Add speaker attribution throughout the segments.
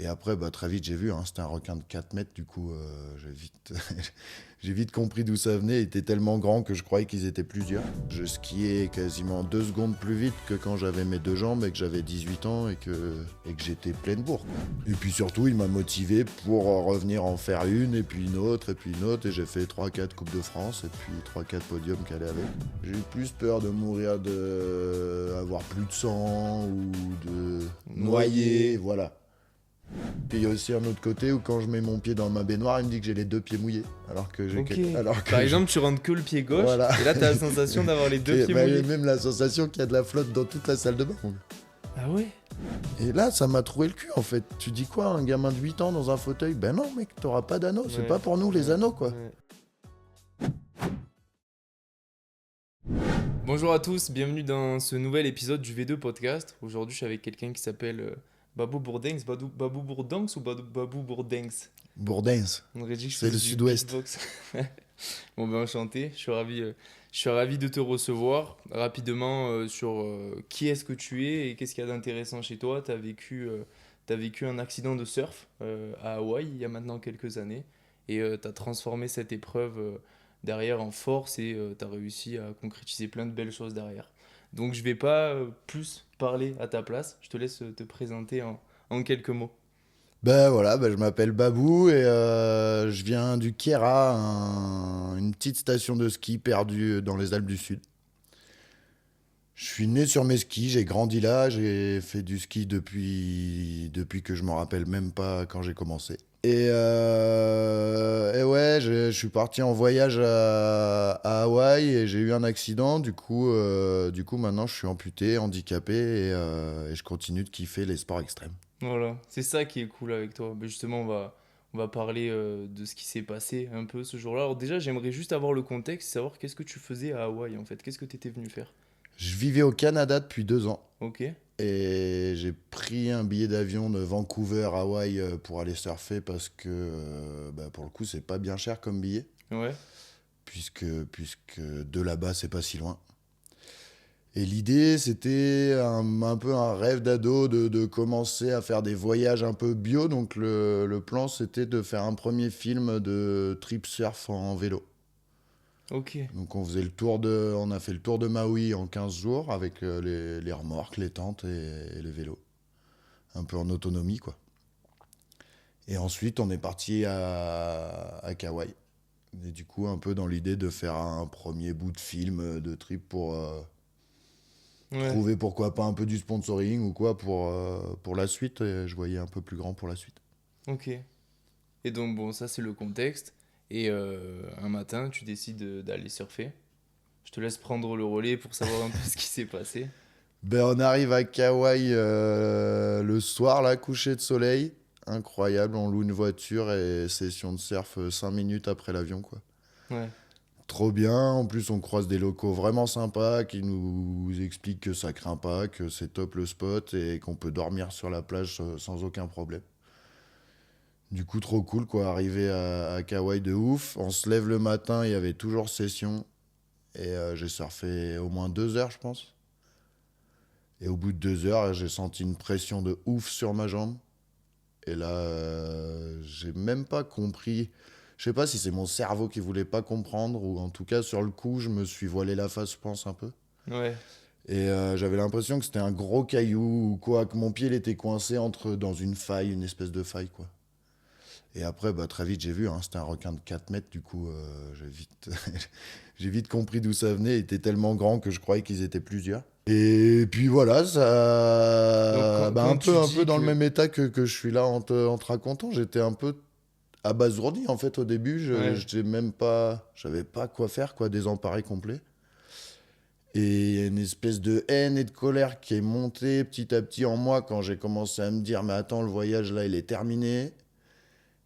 Speaker 1: après, très vite, j'ai vu, hein, c'était un requin de 4 mètres, du coup, j'ai vite, j'ai vite compris d'où ça venait. Il était tellement grand que je croyais qu'ils étaient plusieurs. Je skiais quasiment 2 secondes plus vite que quand j'avais mes 2 jambes et que j'avais 18 ans et que j'étais pleine bourre, quoi. Et puis surtout, il m'a motivé pour revenir en faire une, et puis une autre, et puis une autre. Et j'ai fait 3-4 Coupes de France, et puis 3-4 podiums qu'elle avait. J'ai eu plus peur de mourir, de avoir plus de sang ou de noyer, voilà. Puis il y a aussi un autre côté où quand je mets mon pied dans ma baignoire, il me dit que j'ai les 2 pieds mouillés. Alors que j'ai
Speaker 2: Ok.
Speaker 1: alors que
Speaker 2: Par
Speaker 1: j'ai-
Speaker 2: exemple, tu rentres que le pied gauche,
Speaker 1: Voilà.
Speaker 2: et là, t'as la sensation d'avoir les deux
Speaker 1: Et
Speaker 2: pieds
Speaker 1: bah,
Speaker 2: mouillés.
Speaker 1: même la sensation qu'il y a de la flotte dans toute la salle de bain.
Speaker 2: Ah ouais?
Speaker 1: Et là, ça m'a troué le cul en fait. Tu dis quoi, un gamin de 8 ans dans un fauteuil? Ben non, mec, t'auras pas d'anneau. C'est
Speaker 2: Ouais.
Speaker 1: pas pour nous les anneaux, quoi.
Speaker 2: Ouais. Bonjour à tous, bienvenue dans ce nouvel épisode du V2 Podcast. Aujourd'hui, je suis avec quelqu'un qui s'appelle Babou Bourdengs. Babou Bourdengs ou Babou Bourdengs?
Speaker 1: Bourdins.
Speaker 2: On aurait dit que je
Speaker 1: C'est le
Speaker 2: faisais du
Speaker 1: sud-ouest.
Speaker 2: beatbox. Bon ben enchanté, je suis ravi de te recevoir. Rapidement sur qui est-ce que tu es et qu'est-ce qu'il y a d'intéressant chez toi. T'as vécu un accident de surf à Hawaï il y a maintenant quelques années et tu as transformé cette épreuve derrière en force et tu as réussi à concrétiser plein de belles choses derrière. Donc je vais pas plus parler à ta place, je te laisse te présenter en quelques mots.
Speaker 1: Ben voilà, je m'appelle Babou et je viens du Kera, une petite station de ski perdue dans les Alpes du Sud. Je suis né sur mes skis, j'ai grandi là, j'ai fait du ski depuis que je me rappelle même pas quand j'ai commencé. Et ouais, je suis parti en voyage à Hawaï et j'ai eu un accident. Du coup, maintenant, je suis amputé, handicapé et je continue de kiffer les sports extrêmes.
Speaker 2: Voilà, c'est ça qui est cool avec toi. Mais justement, on va parler de ce qui s'est passé un peu ce jour-là. Alors déjà, j'aimerais juste avoir le contexte, savoir qu'est-ce que tu faisais à Hawaï en fait. Qu'est-ce que tu étais venu faire?
Speaker 1: Je vivais au Canada depuis 2 ans
Speaker 2: Ok,
Speaker 1: et j'ai pris un billet d'avion de Vancouver à Hawaï pour aller surfer parce que, pour le coup, c'est pas bien cher comme billet,
Speaker 2: ouais,
Speaker 1: puisque de là-bas, c'est pas si loin. Et l'idée, c'était un peu un rêve d'ado de commencer à faire des voyages un peu bio. Donc le plan, c'était de faire un premier film de trip surf en vélo.
Speaker 2: ok,
Speaker 1: Donc on a fait le tour de Maui en 15 jours avec les remorques, les tentes et les vélos. Un peu en autonomie, quoi. Et ensuite, on est parti à Kauai. Et du coup, un peu dans l'idée de faire un premier bout de film de trip pour
Speaker 2: ouais,
Speaker 1: trouver pourquoi pas un peu du sponsoring ou quoi pour la suite. Et je voyais un peu plus grand pour la suite.
Speaker 2: ok. Et donc, bon, ça c'est le contexte. Et un matin, tu décides d'aller surfer. Je te laisse prendre le relais pour savoir un peu ce qui s'est passé.
Speaker 1: On arrive à Kauai le soir, là, coucher de soleil. Incroyable, on loue une voiture et session de surf 5 minutes après l'avion, quoi.
Speaker 2: Ouais,
Speaker 1: Trop bien, en plus on croise des locaux vraiment sympas qui nous expliquent que ça craint pas, que c'est top le spot et qu'on peut dormir sur la plage sans aucun problème. Du coup trop cool quoi, arrivé à Kauai de ouf. On se lève le matin, il y avait toujours session et j'ai surfé au moins 2 heures je pense. Et au bout de 2 heures, j'ai senti une pression de ouf sur ma jambe. Et là, j'ai même pas compris. Je sais pas si c'est mon cerveau qui voulait pas comprendre ou en tout cas sur le coup, je me suis voilé la face, je pense un peu.
Speaker 2: ouais,
Speaker 1: Et j'avais l'impression que c'était un gros caillou ou quoi, que mon pied il était coincé dans une faille, une espèce de faille quoi. Et après, très vite, j'ai vu, hein, c'était un requin de 4 mètres, du coup, j'ai vite compris d'où ça venait. Il était tellement grand que je croyais qu'ils étaient plusieurs. Et puis voilà,
Speaker 2: donc
Speaker 1: ça.
Speaker 2: quand tu
Speaker 1: Un peu
Speaker 2: dis
Speaker 1: dans le
Speaker 2: que...
Speaker 1: même état que je suis là en te racontant. J'étais un peu abasourdi, en fait, au début.
Speaker 2: Ouais,
Speaker 1: J'étais même pas. J'avais pas quoi faire, quoi, désemparé complet. Et il y a une espèce de haine et de colère qui est montée petit à petit en moi quand j'ai commencé à me dire, mais attends, le voyage là, il est terminé.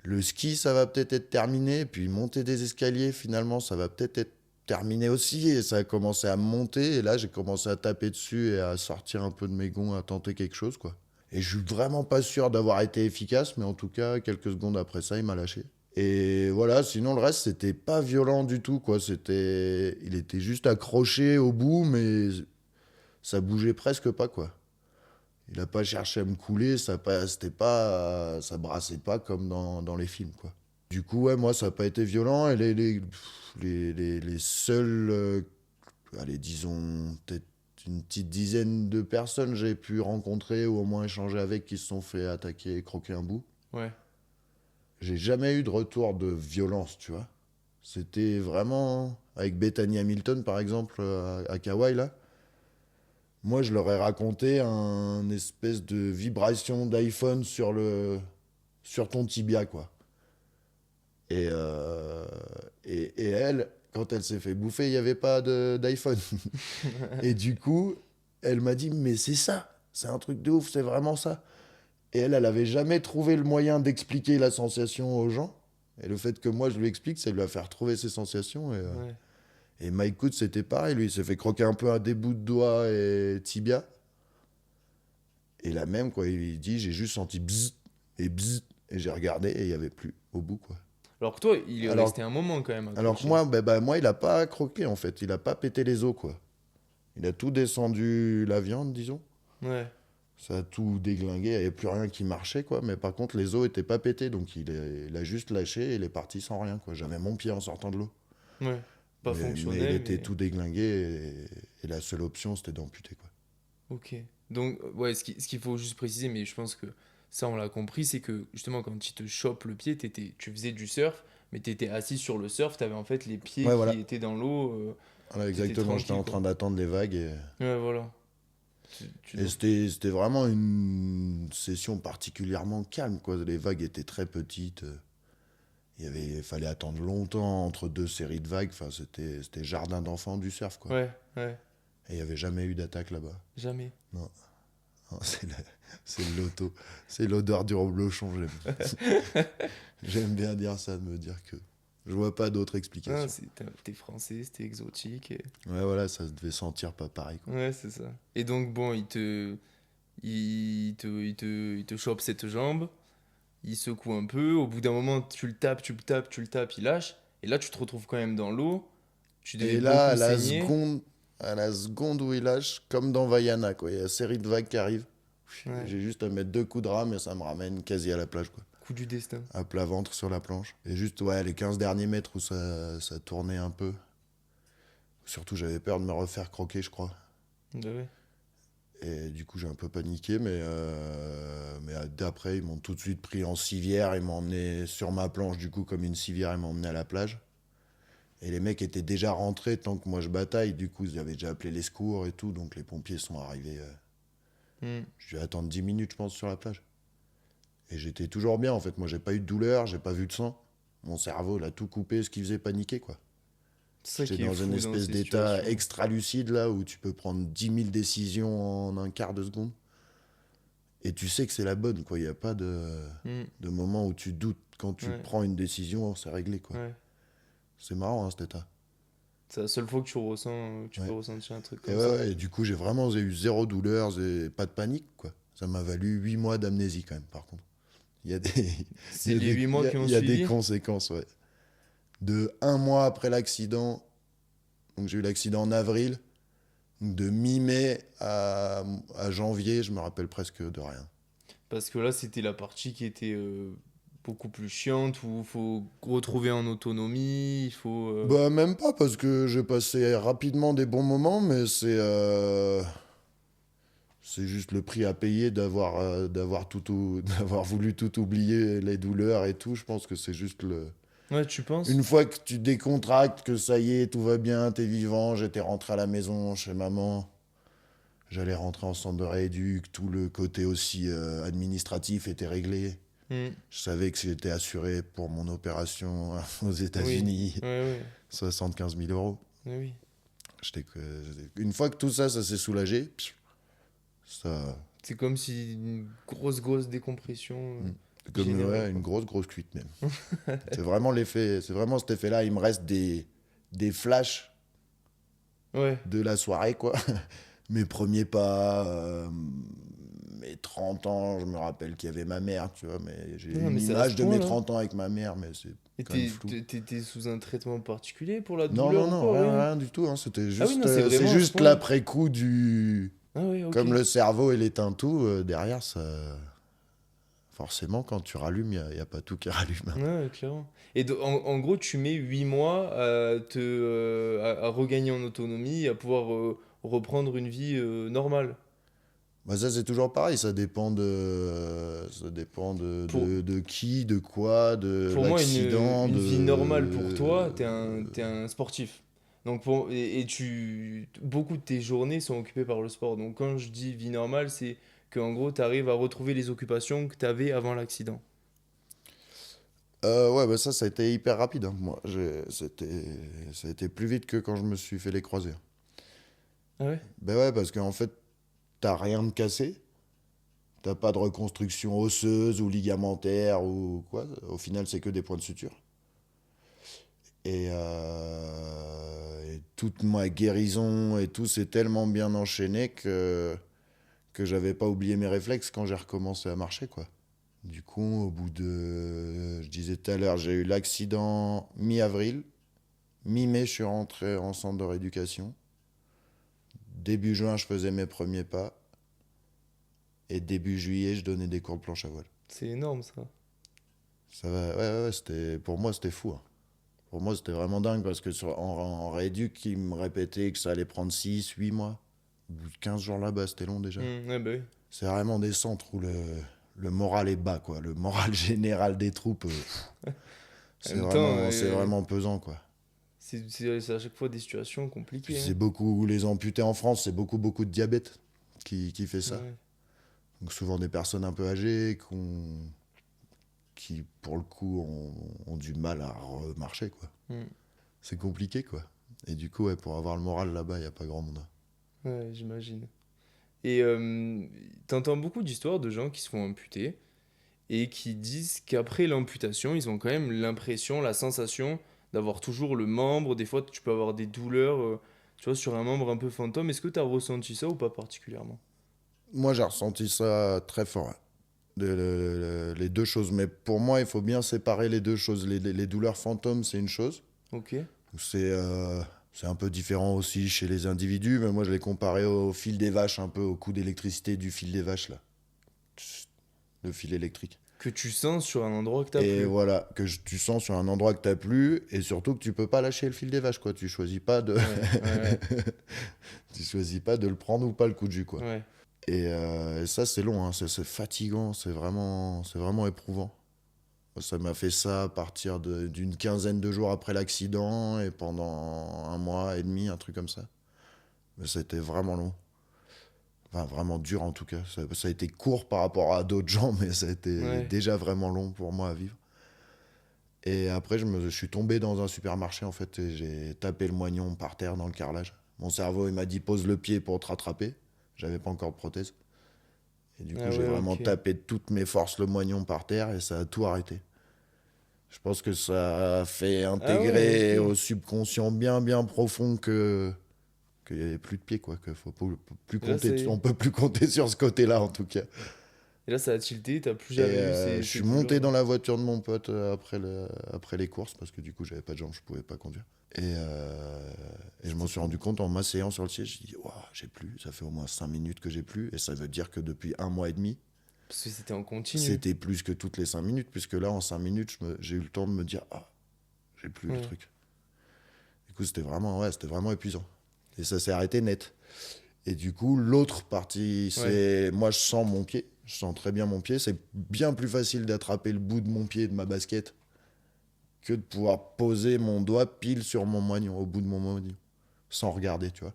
Speaker 1: Le ski, ça va peut-être être terminé. Puis monter des escaliers, finalement, ça va peut-être être terminé aussi. Et ça a commencé à monter. Et là, j'ai commencé à taper dessus et à sortir un peu de mes gonds, à tenter quelque chose, quoi. Et je suis vraiment pas sûr d'avoir été efficace, mais en tout cas, quelques secondes après ça, il m'a lâché. Et voilà, sinon le reste, c'était pas violent du tout, quoi. Il était juste accroché au bout, mais ça bougeait presque pas, quoi. Il a pas cherché à me couler, ça brassait pas comme dans les films, quoi. Du coup, ouais, moi, ça n'a pas été violent. Et les seuls, allez, disons, peut-être une petite dizaine de personnes j'ai pu rencontrer ou au moins échanger avec qui se sont fait attaquer et croquer un bout.
Speaker 2: Ouais.
Speaker 1: J'ai jamais eu de retour de violence, tu vois. C'était vraiment... Avec Bethany Hamilton, par exemple, à Kauai, là. Moi, je leur ai raconté un espèce de vibration d'iPhone sur ton tibia, quoi. Et, euh, et elle, quand elle s'est fait bouffer, il n'y avait pas d'iPhone. Et du coup, elle m'a dit, mais c'est ça, c'est un truc de ouf, c'est vraiment ça. Et elle avait jamais trouvé le moyen d'expliquer la sensation aux gens. Et le fait que moi je lui explique, ça lui a fait retrouver ses sensations.
Speaker 2: Ouais.
Speaker 1: Et Mike Good, c'était pareil, lui, il s'est fait croquer un peu à des bouts de doigts et tibia. Et là même, quoi, il dit, j'ai juste senti bzzz et bzzz. Et j'ai regardé et il n'y avait plus au bout, quoi.
Speaker 2: Alors que toi, il est
Speaker 1: Alors,
Speaker 2: resté un moment quand même
Speaker 1: alors que
Speaker 2: accroché.
Speaker 1: moi, il a pas croqué, en fait. Il a pas pété les os, quoi. Il a tout descendu la viande, disons.
Speaker 2: Ouais.
Speaker 1: Ça a tout déglingué, il n'y avait plus rien qui marchait, quoi. Mais par contre, les os étaient pas pétés, donc il a juste lâché et il est parti sans rien, quoi. J'avais mon pied en sortant de l'eau.
Speaker 2: Ouais. Pas
Speaker 1: Mais il
Speaker 2: fonctionnel,
Speaker 1: était
Speaker 2: mais.
Speaker 1: tout déglingué et la seule option, c'était d'amputer, quoi.
Speaker 2: Ok. Donc, ouais, ce qu'il faut juste préciser, mais je pense que ça, on l'a compris, c'est que justement, quand tu te chopes le pied, tu faisais du surf, mais tu étais assis sur le surf, tu avais en fait les pieds
Speaker 1: Ouais,
Speaker 2: qui
Speaker 1: voilà.
Speaker 2: étaient dans l'eau,
Speaker 1: Voilà,
Speaker 2: tu étais
Speaker 1: exactement. J'étais
Speaker 2: tranquille,
Speaker 1: en
Speaker 2: quoi.
Speaker 1: train d'attendre les vagues
Speaker 2: Ouais, voilà.
Speaker 1: et c'était vraiment une session particulièrement calme, quoi. Les vagues étaient très petites. Il fallait attendre longtemps entre deux séries de vagues. Enfin, c'était jardin d'enfants du surf, quoi.
Speaker 2: Ouais, ouais,
Speaker 1: Et il n'y avait jamais eu d'attaque là-bas.
Speaker 2: jamais.
Speaker 1: Non. Non, c'est le loto. C'est l'odeur du reblochon, j'aime bien dire ça, de me dire que je vois pas d'autre
Speaker 2: Ah,
Speaker 1: explication.
Speaker 2: t'es français, c'était exotique.
Speaker 1: Ouais, voilà, ça devait sentir pas pareil, quoi.
Speaker 2: Ouais, c'est ça. Et donc, bon, il te chope cette jambe, il secoue un peu. Au bout d'un moment, tu le tapes, il lâche. Et là, tu te retrouves quand même dans l'eau. Tu devais
Speaker 1: Et là,
Speaker 2: beaucoup saigner.
Speaker 1: à la seconde où il lâche, comme dans Vaiana, quoi, il y a une série de vagues qui arrivent.
Speaker 2: Ouais,
Speaker 1: J'ai juste à mettre deux coups de rame et ça me ramène quasi à la plage, quoi.
Speaker 2: coup du destin.
Speaker 1: À plat ventre sur la planche. Et juste, ouais, les 15 derniers mètres où ça tournait un peu. Surtout, j'avais peur de me refaire croquer, je crois.
Speaker 2: Bah ouais.
Speaker 1: Et du coup, j'ai un peu paniqué, mais d'après, ils m'ont tout de suite pris en civière. Ils m'ont emmené sur ma planche, du coup, comme une civière, ils m'ont emmené à la plage. Et les mecs étaient déjà rentrés tant que moi je bataille. Du coup, ils avaient déjà appelé les secours et tout. Donc, les pompiers sont arrivés.
Speaker 2: Hmm.
Speaker 1: Je vais attendre 10 minutes, je pense, sur la plage. Et j'étais toujours bien, en fait. Moi, j'ai pas eu de douleur, j'ai pas vu de sang. Mon cerveau, il a tout coupé, ce qui faisait paniquer, quoi.
Speaker 2: C'est ça
Speaker 1: J'étais
Speaker 2: qui est
Speaker 1: dans une
Speaker 2: fou dans
Speaker 1: espèce
Speaker 2: ces
Speaker 1: d'état
Speaker 2: situations.
Speaker 1: extra lucide, là, où tu peux prendre 10 000 décisions en un quart de seconde. Et tu sais que c'est la bonne, quoi. Il n'y a pas
Speaker 2: Hmm.
Speaker 1: de moment où tu doutes. Quand tu
Speaker 2: Ouais,
Speaker 1: prends une décision, c'est réglé, quoi.
Speaker 2: ouais.
Speaker 1: C'est marrant, hein, cet état.
Speaker 2: C'est la seule fois que tu ressens, tu peux
Speaker 1: Ouais.
Speaker 2: ressentir un truc
Speaker 1: Et
Speaker 2: comme
Speaker 1: ouais,
Speaker 2: ça.
Speaker 1: ouais, et du coup, j'ai eu zéro douleur, pas de panique, quoi. Ça m'a valu 8 mois d'amnésie, quand même, par contre. Il y a des,
Speaker 2: C'est les 8 mois qui ont
Speaker 1: il y a des
Speaker 2: suivi.
Speaker 1: conséquences, ouais. De un mois après l'accident, donc j'ai eu l'accident en avril, de mi-mai à janvier, je me rappelle presque de rien.
Speaker 2: Parce que là, c'était la partie qui était beaucoup plus chiante, où il faut retrouver en autonomie, il faut...
Speaker 1: Bah, même pas, parce que j'ai passé rapidement des bons moments, mais c'est juste le prix à payer d'avoir voulu tout oublier, les douleurs et tout. Je pense que c'est juste le.
Speaker 2: Ouais, tu penses?
Speaker 1: Une fois que tu décontractes, que ça y est, tout va bien, t'es vivant, j'étais rentré à la maison chez maman. J'allais rentrer en centre de rééduc, tout le côté aussi administratif était réglé.
Speaker 2: Hmm.
Speaker 1: Je savais que j'étais assuré pour mon opération aux
Speaker 2: Oui,
Speaker 1: États-Unis,
Speaker 2: ouais, ouais,
Speaker 1: 75 000 euros.
Speaker 2: ouais, oui.
Speaker 1: Une fois que tout ça, ça s'est soulagé, ça,
Speaker 2: C'est comme si une grosse décompression
Speaker 1: comme
Speaker 2: générée,
Speaker 1: ouais, une
Speaker 2: quoi.
Speaker 1: grosse cuite même. C'est vraiment cet effet-là. Il me reste des flashs
Speaker 2: Ouais.
Speaker 1: de la soirée, quoi. Mes premiers pas, mes 30 ans, je me rappelle qu'il y avait ma mère, tu vois, mais j'ai
Speaker 2: Non,
Speaker 1: une
Speaker 2: mais c'est à ce
Speaker 1: image de mes
Speaker 2: point-là.
Speaker 1: 30 ans avec ma mère, mais c'est
Speaker 2: Et
Speaker 1: quand même flou.
Speaker 2: t'étais sous un traitement particulier pour la
Speaker 1: Non,
Speaker 2: douleur
Speaker 1: non,
Speaker 2: ou
Speaker 1: non,
Speaker 2: quoi,
Speaker 1: rien,
Speaker 2: rien?
Speaker 1: rien du tout, hein.
Speaker 2: Ah oui, non, c'est
Speaker 1: C'est
Speaker 2: vraiment à ce
Speaker 1: juste
Speaker 2: point-là.
Speaker 1: l'après-coup
Speaker 2: Ah ouais, ok.
Speaker 1: Comme le cerveau, il éteint tout, derrière, ça... Forcément, quand tu rallumes, il y a pas tout qui rallume.
Speaker 2: Ouais, clairement. Et en gros, tu mets 8 mois à regagner en autonomie, à pouvoir reprendre une vie normale.
Speaker 1: Bah ça, c'est toujours pareil, ça dépend
Speaker 2: Pour,
Speaker 1: de qui, de quoi, de
Speaker 2: pour moi,
Speaker 1: l'accident,
Speaker 2: une vie normale pour toi,
Speaker 1: de-
Speaker 2: t'es un sportif. Donc beaucoup de tes journées sont occupées par le sport. Donc quand je dis vie normale, c'est qu'en gros, tu arrives à retrouver les occupations que tu avais avant l'accident.
Speaker 1: Ouais, bah ça a été hyper rapide, hein. Moi, ça a été plus vite que quand je me suis fait les croisés.
Speaker 2: Ah ouais?
Speaker 1: Ben ouais, parce qu'en fait, t'as rien de cassé, t'as pas de reconstruction osseuse ou ligamentaire ou quoi. Au final, c'est que des points de suture. Et toute ma guérison et tout s'est tellement bien enchaîné que j'avais pas oublié mes réflexes quand j'ai recommencé à marcher, quoi. Du coup, au bout de, je disais tout à l'heure, j'ai eu l'accident mi-avril. Mi-mai, je suis rentré en centre de rééducation. Début juin, je faisais mes premiers pas. Et début juillet, je donnais des cours de planche à voile.
Speaker 2: C'est énorme ça.
Speaker 1: Ça va, ouais, pour moi, c'était fou, hein. Pour moi, c'était vraiment dingue parce que en rééduc, ils me répétaient que ça allait prendre 6, 8 mois. Au bout de 15 jours là-bas, c'était long déjà.
Speaker 2: Ouais, bah oui.
Speaker 1: C'est vraiment des centres où le moral est bas, quoi. Le moral général des troupes,
Speaker 2: En même temps,
Speaker 1: c'est vraiment pesant, quoi.
Speaker 2: c'est à chaque fois des situations
Speaker 1: Puis
Speaker 2: compliquées, hein.
Speaker 1: c'est beaucoup, les amputés en France, c'est beaucoup de diabète qui fait ça.
Speaker 2: Ouais.
Speaker 1: Donc souvent des personnes un peu âgées qui pour le coup, ont du mal à remarcher, quoi.
Speaker 2: Mm.
Speaker 1: C'est compliqué, quoi. Et du coup, ouais, pour avoir le moral là-bas, il n'y a pas grand monde.
Speaker 2: Ouais, j'imagine. Et t'entends beaucoup d'histoires de gens qui se font amputer et qui disent qu'après l'amputation, ils ont quand même l'impression, la sensation d'avoir toujours le membre. Des fois, tu peux avoir des douleurs, tu vois, sur un membre un peu fantôme. Est-ce que tu as ressenti ça ou pas particulièrement?
Speaker 1: Moi, j'ai ressenti ça très fort, ouais. Les deux choses. Mais pour moi, il faut bien séparer les deux choses. Les douleurs fantômes, c'est une chose.
Speaker 2: Ok.
Speaker 1: C'est un peu différent aussi chez les individus, mais moi, je l'ai comparé au fil des vaches, un peu au coup d'électricité du fil des vaches, là. Le fil électrique.
Speaker 2: Que tu sens sur un endroit que t'as
Speaker 1: Et
Speaker 2: plus.
Speaker 1: voilà, tu sens sur un endroit que t'as plus, et surtout que tu peux pas lâcher le fil des vaches, quoi. Tu choisis pas de,
Speaker 2: Ouais, ouais,
Speaker 1: tu choisis pas de le prendre ou pas le coup de jus, quoi.
Speaker 2: ouais.
Speaker 1: Et ça, c'est long, hein. C'est fatigant, c'est vraiment éprouvant. Ça m'a fait ça à partir d'une quinzaine de jours après l'accident et pendant un mois et demi, un truc comme ça. Mais c'était vraiment long. Enfin, vraiment dur en tout cas. Ça a été court par rapport à d'autres gens, mais ça a été
Speaker 2: Ouais.
Speaker 1: déjà vraiment long pour moi à vivre. Et après, je suis tombé dans un supermarché en fait et j'ai tapé le moignon par terre dans le carrelage. Mon cerveau, il m'a dit pose le pied pour te rattraper. J'avais pas encore de prothèse. Et du coup,
Speaker 2: Ah
Speaker 1: j'ai
Speaker 2: ouais,
Speaker 1: vraiment
Speaker 2: ok.
Speaker 1: tapé de toutes mes forces le moignon par terre et ça a tout arrêté. Je pense que ça a fait
Speaker 2: Ah ouais,
Speaker 1: intégrer
Speaker 2: ok.
Speaker 1: au subconscient bien profond que qu'il n'y avait plus de pied, quoi. Que plus
Speaker 2: Et là,
Speaker 1: compter, on peut plus compter sur ce côté-là, en tout cas.
Speaker 2: ça a tilté, t'as plus
Speaker 1: Et
Speaker 2: jamais eu
Speaker 1: je
Speaker 2: ces
Speaker 1: suis monté
Speaker 2: douleurs.
Speaker 1: dans la voiture de mon pote après les courses, parce que du coup, j'avais pas de jambes, je pouvais pas conduire. Et je m'en suis rendu compte en m'asseyant sur le siège. J'ai dit, Ouah, j'ai plus, ça fait au moins 5 minutes que j'ai plus. Et ça veut dire que depuis un mois et demi,
Speaker 2: Parce que c'était en continu.
Speaker 1: c'était plus que toutes les 5 minutes, puisque là, en 5 minutes, j'ai eu le temps de me dire, ah, j'ai plus le
Speaker 2: Ouais.
Speaker 1: truc. Du coup, c'était vraiment épuisant. Et ça s'est arrêté net. Et du coup, l'autre partie,
Speaker 2: Ouais.
Speaker 1: c'est moi, je sens mon pied. Je sens très bien mon pied. C'est bien plus facile d'attraper le bout de mon pied de ma basket que de pouvoir poser mon doigt pile sur mon moignon, au bout de mon moignon, sans regarder, tu vois.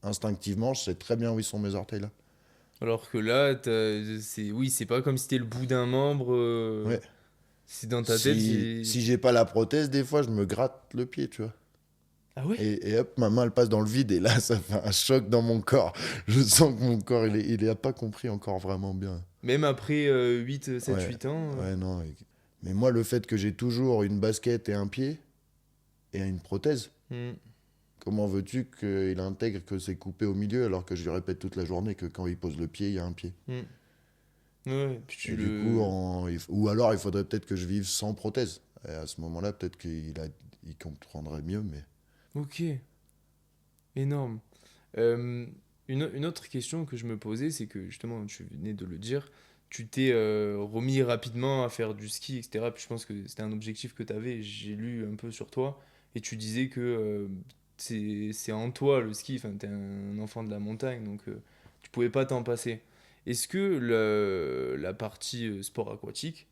Speaker 1: Instinctivement, je sais très bien où ils sont mes orteils là.
Speaker 2: Alors que là, oui, c'est pas comme si c'était le bout d'un membre.
Speaker 1: Ouais.
Speaker 2: C'est dans ta tête, c'est.
Speaker 1: Si j'ai pas la prothèse, des fois, je me gratte le pied, tu vois.
Speaker 2: Ah ouais?
Speaker 1: Et hop, ma main, elle passe dans le vide. Et là, ça fait un choc dans mon corps. Je sens que mon corps, il a pas compris encore vraiment bien.
Speaker 2: Même après 7,
Speaker 1: Ouais,
Speaker 2: 8 ans.
Speaker 1: ouais, non. Mais moi, le fait que j'ai toujours une basket et un pied et une prothèse,
Speaker 2: Hmm.
Speaker 1: comment veux-tu qu'il intègre que c'est coupé au milieu alors que je lui répète toute la journée que quand il pose le pied, il y a un pied.
Speaker 2: Hmm. Ouais, puis
Speaker 1: Et
Speaker 2: tu
Speaker 1: du coup,
Speaker 2: le.
Speaker 1: ou alors il faudrait peut-être que je vive sans prothèse. Et à ce moment-là, peut-être il comprendrait mieux, mais
Speaker 2: Ok, énorme. Euh, Une autre question que je me posais, c'est que justement, tu venais de le dire, tu t'es remis rapidement à faire du ski, etc. Puis je pense que c'était un objectif que tu avais, j'ai lu un peu sur toi, et tu disais que c'est en toi le ski, enfin, tu es un enfant de la montagne, donc tu pouvais pas t'en passer. Est-ce que la partie sport aquatique,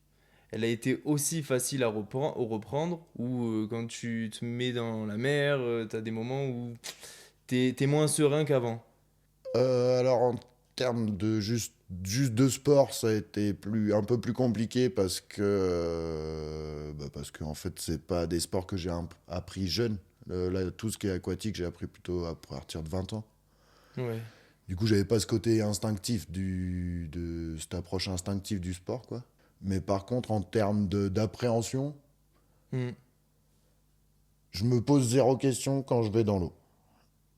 Speaker 2: elle a été aussi facile à reprendre, ou quand tu te mets dans la mer, tu as des moments où t'es moins serein qu'avant?
Speaker 1: Alors en termes de juste de sport, ça a été un peu plus compliqué parce que en fait, c'est pas des sports que j'ai appris jeune. Là, tout ce qui est aquatique, j'ai appris plutôt à partir de 20 ans.
Speaker 2: Ouais.
Speaker 1: Du coup, j'avais pas ce côté instinctif de cette approche instinctive du sport, quoi. Mais par contre, en termes d'appréhension,
Speaker 2: Hmm.
Speaker 1: je me pose zéro question quand je vais dans l'eau.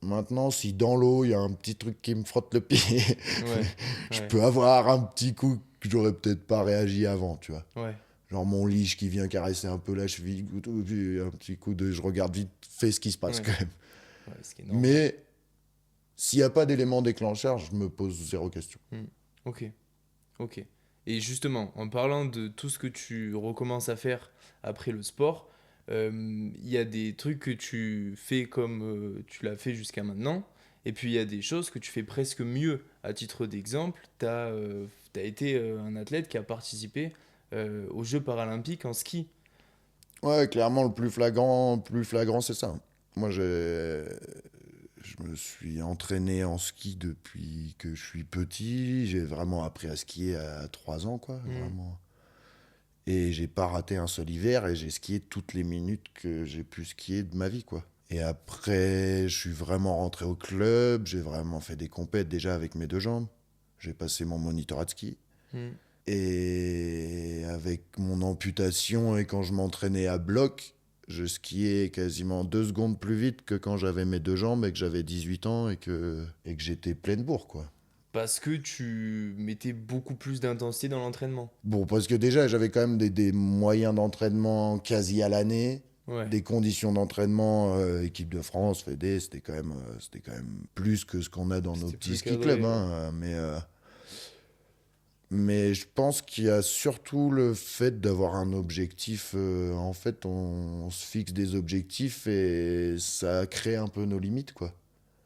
Speaker 1: Maintenant, si dans l'eau, il y a un petit truc qui me frotte le pied,
Speaker 2: Ouais,
Speaker 1: je
Speaker 2: ouais,
Speaker 1: peux avoir un petit coup que j'aurais peut-être pas réagi avant, tu vois.
Speaker 2: ouais,
Speaker 1: Genre mon leash qui vient caresser un peu la cheville, ou tout, puis un petit coup de je regarde vite fait ce qui se passe
Speaker 2: ouais,
Speaker 1: quand même.
Speaker 2: ouais, ce qui est normal.
Speaker 1: Mais s'il n'y a pas d'élément déclencheur, je me pose zéro question.
Speaker 2: Hmm. Ok, ok. Et justement, en parlant de tout ce que tu recommences à faire après le sport, il y a des trucs que tu fais comme tu l'as fait jusqu'à maintenant, et puis il y a des choses que tu fais presque mieux. À titre d'exemple, tu as, été un athlète qui a participé aux Jeux paralympiques en ski.
Speaker 1: Ouais, clairement, plus flagrant, c'est ça. Moi, je me suis entraîné en ski depuis que je suis petit. J'ai vraiment appris à skier à 3 ans, quoi,
Speaker 2: Hmm.
Speaker 1: vraiment. Et j'ai pas raté un seul hiver et j'ai skié toutes les minutes que j'ai pu skier de ma vie, quoi. Et après, je suis vraiment rentré au club, j'ai vraiment fait des compètes déjà avec mes deux jambes. J'ai passé mon monitorat de ski.
Speaker 2: Hmm.
Speaker 1: Et avec mon amputation et quand je m'entraînais à bloc, je skiais quasiment 2 secondes plus vite que quand j'avais mes deux jambes et que j'avais 18 ans et que j'étais pleine bourre, quoi.
Speaker 2: Parce que tu mettais beaucoup plus d'intensité dans l'entraînement.
Speaker 1: Bon, parce que déjà, j'avais quand même des moyens d'entraînement quasi à l'année.
Speaker 2: Ouais,
Speaker 1: Des conditions d'entraînement, équipe de France, Fédé, c'était quand même plus que ce qu'on a dans nos
Speaker 2: c'était
Speaker 1: petits
Speaker 2: plus
Speaker 1: ski clubs,
Speaker 2: cadré, ouais.
Speaker 1: hein. Mais je pense qu'il y a surtout le fait d'avoir un objectif. En fait, on se fixe des objectifs et ça crée un peu nos limites, quoi.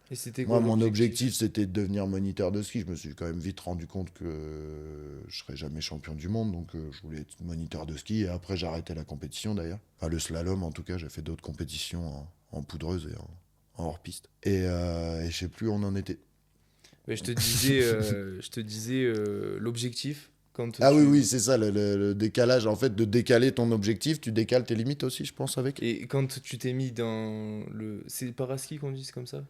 Speaker 2: Et c'était
Speaker 1: Moi,
Speaker 2: quoi
Speaker 1: mon objectif,
Speaker 2: l'objectif?
Speaker 1: c'était de devenir moniteur de ski. Je me suis quand même vite rendu compte que je serais jamais champion du monde, donc je voulais être moniteur de ski. Et après, j'ai arrêté la compétition d'ailleurs. Enfin, le slalom, en tout cas, j'ai fait d'autres compétitions en poudreuse et en hors-piste. Et je sais plus où on en était.
Speaker 2: Ouais, je te disais l'objectif quand
Speaker 1: Ah oui,
Speaker 2: tu
Speaker 1: oui, c'est ça, le décalage. En fait, de décaler ton objectif, tu décales tes limites aussi, je pense, avec.
Speaker 2: et quand tu t'es mis dans le c'est paraski qu'on dit c'est comme ça?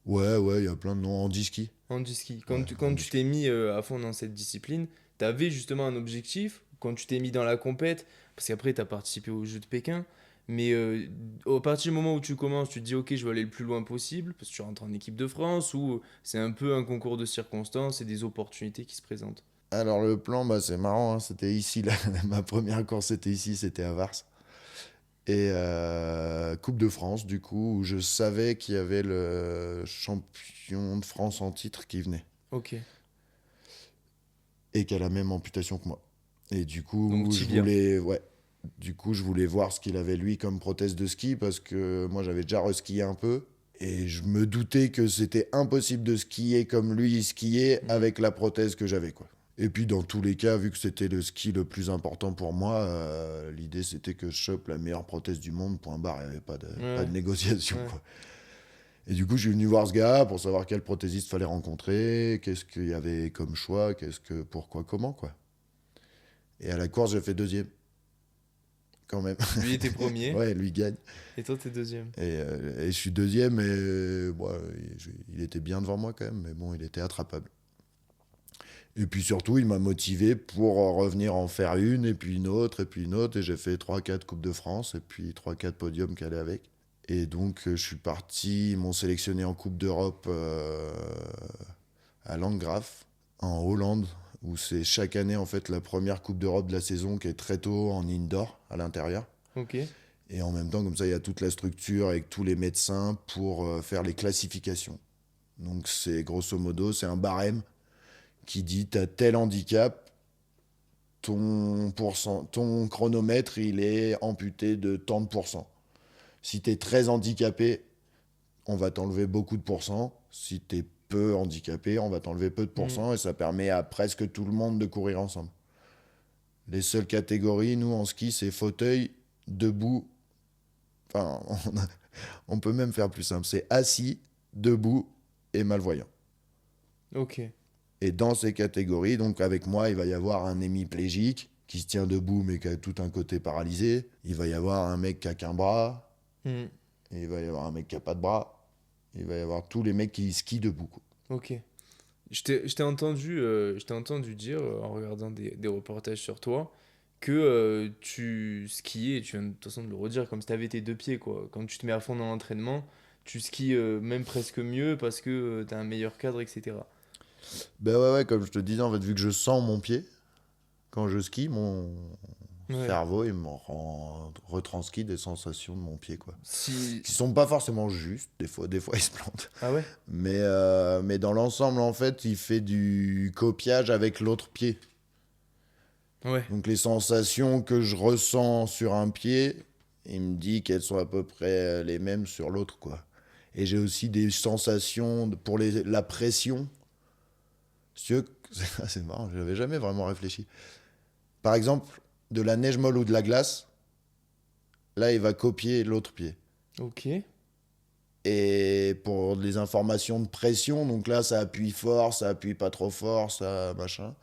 Speaker 1: Ouais, ouais, il y a plein de noms. Handiski.
Speaker 2: Handi-ski.
Speaker 1: Ouais,
Speaker 2: Quand tu
Speaker 1: handiski.
Speaker 2: t'es mis à fond dans cette discipline, tu avais justement un objectif quand tu t'es mis dans la compète parce qu'après tu as participé aux Jeux de Pékin. Mais à partir du moment où tu commences, tu te dis ok, je veux aller le plus loin possible parce que tu rentres en équipe de France ou c'est un peu un concours de circonstances et des opportunités qui se présentent.
Speaker 1: Alors, le plan, bah, c'est marrant, hein, c'était ici, là. Ma première course, c'était ici, c'était à Vars. Et Coupe de France, du coup, où je savais qu'il y avait le champion de France en titre qui venait.
Speaker 2: Ok.
Speaker 1: Et qui a la même amputation que moi. Et du
Speaker 2: Donc
Speaker 1: coup,
Speaker 2: tibia.
Speaker 1: ouais. Du coup, je voulais voir ce qu'il avait lui comme prothèse de ski parce que moi, j'avais déjà reskié un peu. Et je me doutais que c'était impossible de skier comme lui il skiait
Speaker 2: Hmm.
Speaker 1: avec la prothèse que j'avais, quoi. Et puis, dans tous les cas, vu que c'était le ski le plus important pour moi, l'idée c'était que je chope la meilleure prothèse du monde, point barre. Il n'y avait pas de
Speaker 2: Ouais,
Speaker 1: négociation,
Speaker 2: ouais.
Speaker 1: quoi. Et du coup, je suis venu voir ce gars pour savoir quel prothésiste fallait rencontrer, qu'est-ce qu'il y avait comme choix, pourquoi, comment, quoi. Et à la course, j'ai fait deuxième, quand même.
Speaker 2: Lui était premier
Speaker 1: Ouais, lui gagne.
Speaker 2: et toi t'es deuxième.
Speaker 1: Et je suis deuxième, et bon, il était bien devant moi quand même, mais bon, il était attrapable. Et puis surtout, il m'a motivé pour revenir en faire une, et puis une autre, et puis une autre. Et j'ai fait 3-4 Coupes de France, et puis 3-4 podiums qui allaient avec. Et donc, je suis parti, ils m'ont sélectionné en Coupe d'Europe à Landgraf, en Hollande, où c'est chaque année, en fait, la première Coupe d'Europe de la saison qui est très tôt en indoor, à l'intérieur.
Speaker 2: Ok.
Speaker 1: Et en même temps, comme ça, il y a toute la structure avec tous les médecins pour faire les classifications. Donc c'est grosso modo, c'est un barème qui dit t'as tel handicap, ton chronomètre il est amputé de tant de pourcents. Si t'es très handicapé, on va t'enlever beaucoup de pourcents. Si t'es peu handicapé, on va t'enlever peu de
Speaker 2: Mm.
Speaker 1: pourcents et ça permet à presque tout le monde de courir ensemble. Les seules catégories, nous en ski, c'est fauteuil, debout. Enfin, on peut même faire plus simple. C'est assis, debout et malvoyant.
Speaker 2: Ok.
Speaker 1: Et dans ces catégories, donc avec moi, il va y avoir un hémiplégique qui se tient debout mais qui a tout un côté paralysé. Il va y avoir un mec qui a qu'un bras.
Speaker 2: Mm.
Speaker 1: Et il va y avoir un mec qui a pas de bras. Il va y avoir tous les mecs qui skient debout, quoi.
Speaker 2: Ok. Je t'ai entendu dire, en regardant des reportages sur toi, que tu skiais, et tu viens de toute façon de le redire, comme si tu avais tes deux pieds, quoi. Quand tu te mets à fond dans l'entraînement, tu skis même presque mieux parce que tu as un meilleur cadre, etc.
Speaker 1: Ben ouais, comme je te disais, en fait, vu que je sens mon pied, quand je skie, mon
Speaker 2: Ouais.
Speaker 1: cerveau, il me retranscrit des sensations de mon pied, quoi.
Speaker 2: Si...
Speaker 1: Qui sont pas forcément justes, des fois ils se plantent.
Speaker 2: Ah ouais?
Speaker 1: Mais dans l'ensemble, en fait, il fait du copiage avec l'autre pied.
Speaker 2: Ouais.
Speaker 1: Donc les sensations que je ressens sur un pied, il me dit qu'elles sont à peu près les mêmes sur l'autre, quoi. Et j'ai aussi des sensations pour la pression. C'est marrant, j'avais jamais vraiment réfléchi. Par exemple, de la neige molle ou de la glace, là, il va copier l'autre pied.
Speaker 2: Ok.
Speaker 1: Et pour les informations de pression, donc là, ça appuie fort, ça appuie pas trop fort, ça machin.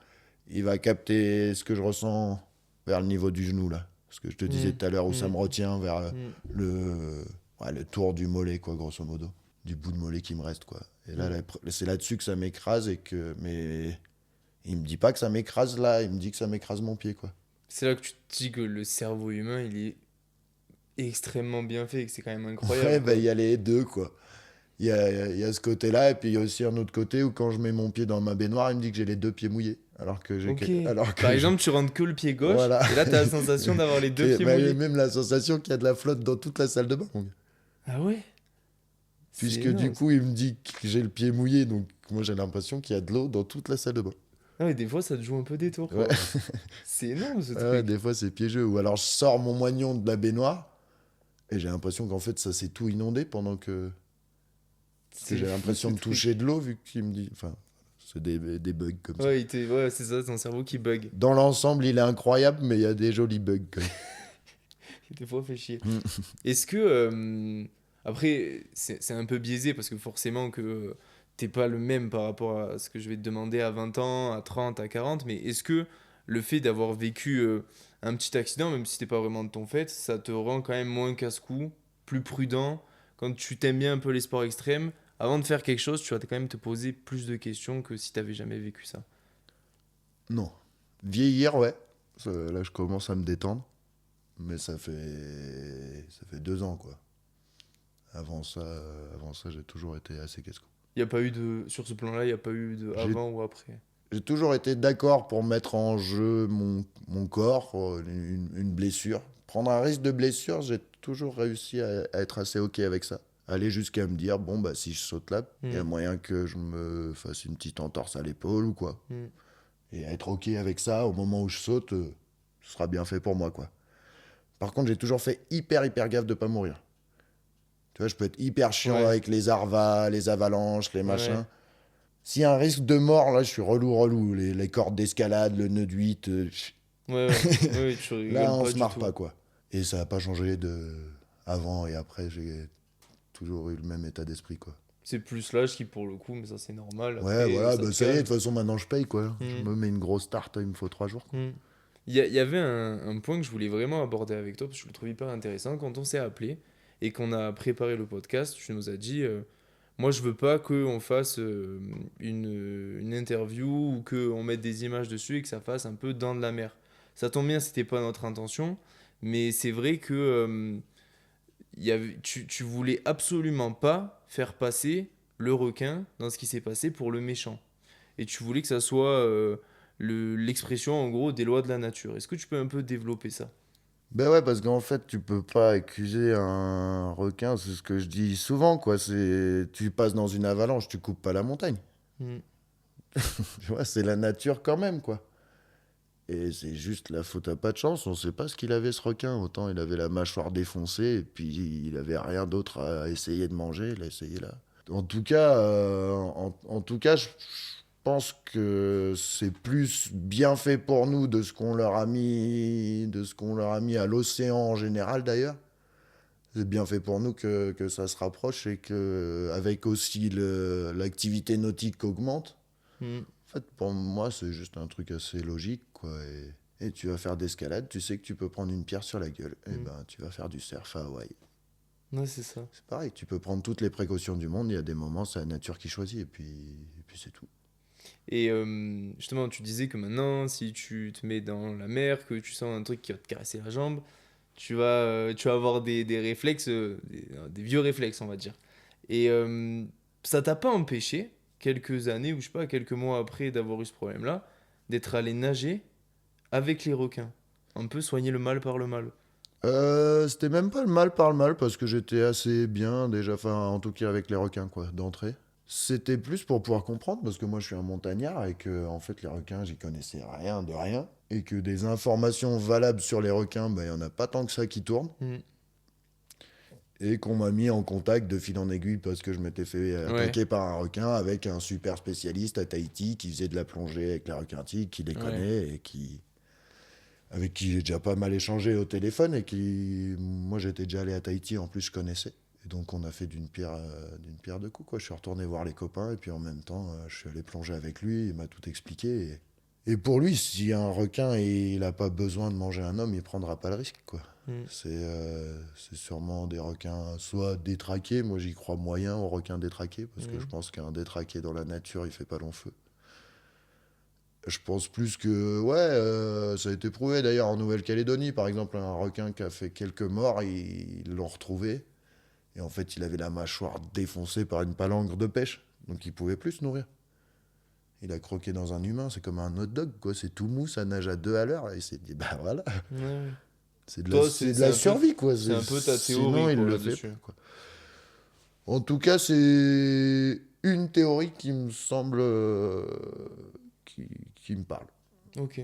Speaker 1: Il va capter ce que je ressens vers le niveau du genou, là. Ce que je te disais
Speaker 2: Mm.
Speaker 1: tout à l'heure, où ça
Speaker 2: Mm.
Speaker 1: me retient vers
Speaker 2: Mm.
Speaker 1: le tour du mollet, quoi, grosso modo. Du bout de mollet qui me reste, quoi. Et là,
Speaker 2: Mm.
Speaker 1: c'est là-dessus que ça m'écrase et que. Mais il me dit pas que ça m'écrase là, il me dit que ça m'écrase mon pied, quoi.
Speaker 2: C'est là que tu te dis que le cerveau humain, il est extrêmement bien fait et que c'est quand même
Speaker 1: Ouais,
Speaker 2: incroyable,
Speaker 1: bah,
Speaker 2: quoi.
Speaker 1: il y a les deux, quoi. Il y a ce côté-là, et puis il y a aussi un autre côté où quand je mets mon pied dans ma baignoire, il me dit que j'ai les deux pieds mouillés.
Speaker 2: Ok.
Speaker 1: Alors
Speaker 2: Par
Speaker 1: que
Speaker 2: exemple, tu rentres que le pied gauche
Speaker 1: voilà.
Speaker 2: et là, tu as la sensation d'avoir les deux pieds
Speaker 1: Bah, j'ai
Speaker 2: mouillés.
Speaker 1: même la sensation qu'il y a de la flotte dans toute la salle de bain, mon gars.
Speaker 2: Ah ouais? C'est
Speaker 1: Puisque du
Speaker 2: énorme.
Speaker 1: coup, il me dit que j'ai le pied mouillé, donc moi j'ai l'impression qu'il y a de l'eau dans toute la salle de bain.
Speaker 2: Ah ouais, des fois, ça te joue un peu des tours,
Speaker 1: Ouais,
Speaker 2: quoi. C'est énorme, ce
Speaker 1: ouais,
Speaker 2: truc.
Speaker 1: des fois c'est piégeux. Ou alors je sors mon moignon de la baignoire, et j'ai l'impression qu'en fait ça s'est tout inondé pendant que
Speaker 2: C'est
Speaker 1: j'ai
Speaker 2: fou, ce
Speaker 1: l'impression de
Speaker 2: truc.
Speaker 1: toucher de l'eau, vu qu'il me dit. Enfin, c'est des bugs comme ça.
Speaker 2: Ouais, ouais, c'est ça, ton cerveau qui bug.
Speaker 1: Dans l'ensemble, il est incroyable, mais il y a des jolis bugs, quand
Speaker 2: Des fois, fait chier.
Speaker 1: même.
Speaker 2: Est-ce que... après, c'est un peu biaisé parce que forcément que t'es pas le même par rapport à ce que je vais te demander à 20 ans, à 30, à 40, mais est-ce que le fait d'avoir vécu un petit accident, même si c'était pas vraiment de ton fait, ça te rend quand même moins casse-cou, plus prudent, quand tu t'aimes bien un peu les sports extrêmes, avant de faire quelque chose, tu vas quand même te poser plus de questions que si t'avais jamais vécu ça.
Speaker 1: Non. Vieillir, ouais. Là, je commence à me détendre. Mais ça fait 2 ans, quoi. Avant ça, j'ai toujours été assez casse-cou.
Speaker 2: Il y a pas eu de... Sur ce plan-là, il n'y a pas eu de
Speaker 1: J'ai
Speaker 2: avant ou après.
Speaker 1: j'ai toujours été d'accord pour mettre en jeu mon corps, une blessure. Prendre un risque de blessure, j'ai toujours réussi à être assez OK avec ça. Aller jusqu'à me dire, bon, bah, si je saute là, il y a
Speaker 2: Hmm,
Speaker 1: moyen que je me fasse une petite entorse à l'épaule ou quoi.
Speaker 2: hmm.
Speaker 1: Et être OK avec ça, au moment où je saute, ce sera bien fait pour moi, quoi. Par contre, j'ai toujours fait hyper gaffe de pas mourir. Tu vois, je peux être hyper chiant
Speaker 2: Ouais,
Speaker 1: avec les arvas, les avalanches, les
Speaker 2: ouais.
Speaker 1: machins. S'il y a un risque de mort, là, je suis relou. Les cordes d'escalade, le nœud de 8,
Speaker 2: Ouais, ouais, ouais, ouais, tu
Speaker 1: là,
Speaker 2: rigoles
Speaker 1: on
Speaker 2: pas
Speaker 1: se
Speaker 2: du
Speaker 1: marre
Speaker 2: tout.
Speaker 1: pas, quoi. Et ça n'a pas changé de avant et après, j'ai toujours eu le même état d'esprit, quoi.
Speaker 2: C'est plus l'âge qui, pour le coup, mais ça c'est normal.
Speaker 1: Ouais,
Speaker 2: Après,
Speaker 1: voilà,
Speaker 2: ça
Speaker 1: bah
Speaker 2: se
Speaker 1: ça y est, de
Speaker 2: calme.
Speaker 1: toute façon, maintenant je paye, quoi. Je
Speaker 2: Hmm,
Speaker 1: me mets une grosse tarte, il me faut 3 jours, quoi.
Speaker 2: hmm. Il y avait un point que je voulais vraiment aborder avec toi parce que je le trouve hyper intéressant. Quand on s'est appelé et qu'on a préparé le podcast, tu nous as dit moi je veux pas qu'on fasse une interview ou qu'on mette des images dessus et que ça fasse un peu dans de la mer. Ça tombe bien, c'était pas notre intention, mais c'est vrai que tu voulais absolument pas faire passer le requin dans ce qui s'est passé pour le méchant. Et tu voulais que ça soit l'expression en gros des lois de la nature. Est-ce que tu peux un peu développer ça?
Speaker 1: Ben ouais, parce qu'en fait, tu peux pas accuser un requin, c'est ce que je dis souvent, quoi. C'est, tu passes dans une avalanche, tu coupes pas la montagne.
Speaker 2: Mm.
Speaker 1: Tu vois, c'est la nature quand même, quoi. Et c'est juste la faute à pas de chance, on sait pas ce qu'il avait ce requin. Autant il avait la mâchoire défoncée, et puis il avait rien d'autre à essayer de manger, il a essayé là. En tout cas, je pense que c'est plus bien fait pour nous de ce qu'on leur a mis, de ce qu'on leur a mis à l'océan en général d'ailleurs. C'est bien fait pour nous que ça se rapproche et que avec aussi l'activité nautique qu'augmente.
Speaker 2: Mm.
Speaker 1: En fait, pour moi, c'est juste un truc assez logique, quoi. Et tu vas faire d'escalade, tu sais que tu peux prendre une pierre sur la gueule. Et
Speaker 2: Mm.
Speaker 1: ben, tu vas faire du surf à Hawaï.
Speaker 2: Ouais, c'est ça.
Speaker 1: C'est pareil, tu peux prendre toutes les précautions du monde. Il y a des moments, c'est la nature qui choisit, et puis c'est tout.
Speaker 2: Et justement, tu disais que maintenant, si tu te mets dans la mer, que tu sens un truc qui va te caresser la jambe, tu vas avoir des réflexes, des vieux réflexes, on va dire. Et ça t'a pas empêché, quelques années, ou je sais pas, quelques mois après d'avoir eu ce problème-là, d'être allé nager avec les requins. Un peu soigner le mal par le mal.
Speaker 1: C'était même pas le mal par le mal parce que j'étais assez bien déjà, enfin en tout cas avec les requins quoi, d'entrée. C'était plus pour pouvoir comprendre parce que moi je suis un montagnard et que en fait les requins j'y connaissais rien de rien et que des informations valables sur les requins, ben il y en a pas tant que ça qui tournent
Speaker 2: Mm.
Speaker 1: et qu'on m'a mis en contact de fil en aiguille parce que je m'étais fait
Speaker 2: Ouais,
Speaker 1: attaquer par un requin avec un super spécialiste à Tahiti qui faisait de la plongée avec les requins tigres, qui les
Speaker 2: ouais.
Speaker 1: connaît et qui avec qui j'ai déjà pas mal échangé au téléphone et qui, moi j'étais déjà allé à Tahiti, en plus je connaissais. Et donc on a fait d'une pierre deux coups, quoi. Je suis retourné voir les copains et puis en même temps je suis allé plonger avec lui, il m'a tout expliqué. Et pour lui, si un requin il a pas besoin de manger un homme, il prendra pas le risque, quoi.
Speaker 2: Mm.
Speaker 1: C'est sûrement des requins soit détraqués, moi j'y crois moyen aux requins détraqués, parce que je
Speaker 2: Mm.
Speaker 1: pense qu'un détraqué dans la nature il fait pas long feu. Je pense plus que, ouais, ça a été prouvé d'ailleurs en Nouvelle-Calédonie, par exemple, un requin qui a fait quelques morts, ils l'ont retrouvé. Et en fait, il avait la mâchoire défoncée par une palangre de pêche, donc il pouvait plus se nourrir. Il a croqué dans un humain, c'est comme un hot dog, quoi. C'est tout mou, ça nage à 2 à l'heure. Et il s'est dit, bah voilà,
Speaker 2: Ouais.
Speaker 1: c'est de la,
Speaker 2: Toi,
Speaker 1: c'est de la survie, quoi.
Speaker 2: c'est un peu ta
Speaker 1: Sinon,
Speaker 2: théorie,
Speaker 1: il
Speaker 2: quoi,
Speaker 1: le fait
Speaker 2: là-dessus.
Speaker 1: pas, quoi. En tout cas, c'est une théorie qui me semble. Qui me parle.
Speaker 2: Ok.